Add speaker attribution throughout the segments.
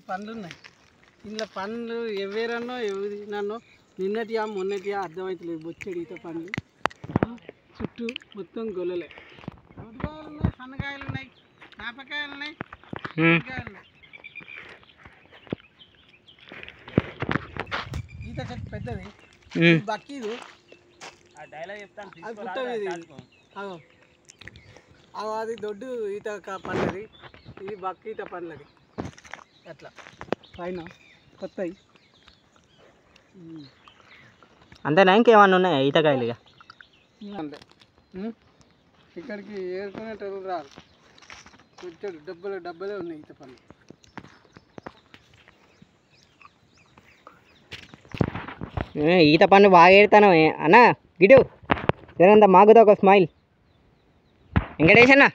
Speaker 1: పండ్లు ఉన్నాయి ఇందులో పండ్లు ఎవరన్నో ఎవరినో నిన్నటియా మొన్నటియా అర్థమవుతలేదు బొచ్చెడు ఈత పండ్లు చుట్టూ మొత్తం గొల్లలే దొడ్డుకాయలు ఉన్నాయి సన్నకాయలు ఉన్నాయి నాపకాయలు ఉన్నాయి కాయలు ఉన్నాయి ఈత చెట్టు పెద్దది బక్కీదు అది దొడ్డు ఈత పండ్లది ఇది బక్క ఈత పండ్లది అట్లా పైన కొత్తవి
Speaker 2: అంతేనా ఇంకేమన్నా ఉన్నాయా ఈతకాయలు ఇక
Speaker 1: అంతే ఇక్కడికి ఏరుకునేటోళ్ళు రారు వచ్చాడు డబ్బలే ఉన్నాయి ఈత పండ్లు
Speaker 2: ఈత పండు బాగా ఏడుతాను అన్న గిడు సరేంత మాకుతో ఒక స్మైల్ వెంకటేష్ అన్న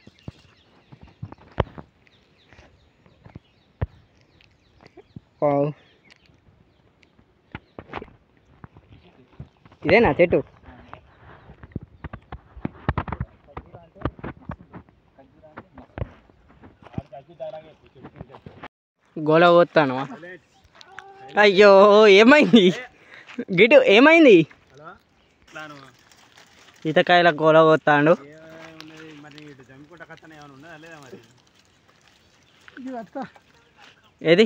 Speaker 2: ఇదేనా చెట్టు గోల పోతాను అయ్యో ఏమైంది గిటు ఏమైంది ఈతకాయల గోల పోతాడు ఏది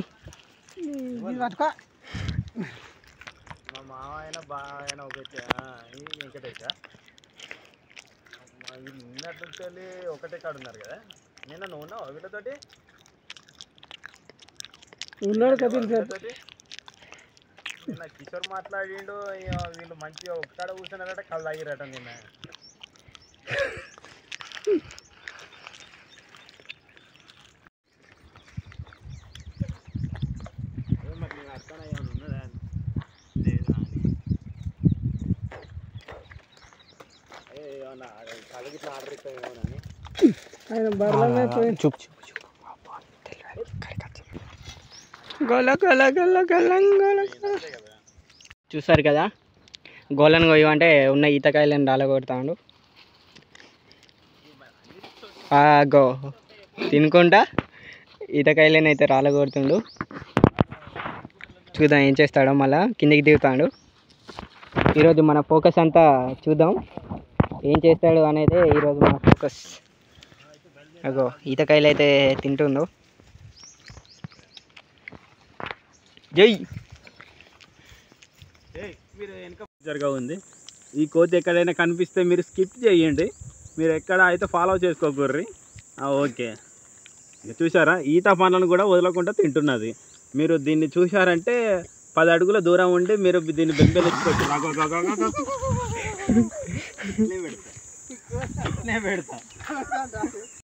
Speaker 3: మా మామ అయినా బాగా అయినా వెంకటేష నిన్నటి నుంచి వెళ్ళి ఒకటే కాడు ఉన్నారు కదా నిన్న నువ్వు ఉన్నావు వీళ్ళతోటి
Speaker 1: ఉన్నాడు కదా
Speaker 3: నిన్న కిషోర్ మాట్లాడిండు వీళ్ళు మంచిగా ఒక్కడ కూర్చున్నారట కళ్ళు తాగిరట నిన్న మరి నేను అర్థం ఏమైనా ఉన్నదా లేదా అని ఏమన్నా కళ్ళకి ఇట్లా ఆర్డర్ ఇస్తామేమోనని
Speaker 1: ఆయన బర్రెలనే పోయి
Speaker 2: చూపు గోల గోల గోల గోల గోల చూసారు కదా గోలను కొయ్యమంటే ఉన్న ఈతకాయలను రాలగొడతాడు గో తినుకుంటా ఈతకాయలను అయితే రాలగొడుతుండు చూద్దాం ఏం చేస్తాడో మళ్ళీ కిందికి దిగుతాడు ఈరోజు మన ఫోకస్ అంతా చూద్దాం ఏం చేస్తాడు అనేది ఈరోజు మన ఫోకస్ అగో ఈతకాయలు అయితే తింటుందో జై
Speaker 3: మీరు వెనక జరగా ఉంది ఈ కోతి ఎక్కడైనా కనిపిస్తే మీరు స్కిప్ చేయండి మీరు ఎక్కడ అయితే ఫాలో చేసుకోకూర్రి ఓకే చూసారా ఈత పండ్లను కూడా వదలకుండా తింటున్నది మీరు దీన్ని చూసారంటే 10 అడుగుల దూరం ఉండి మీరు దీన్ని బెంబెలెచ్చుకోవచ్చు పెడతా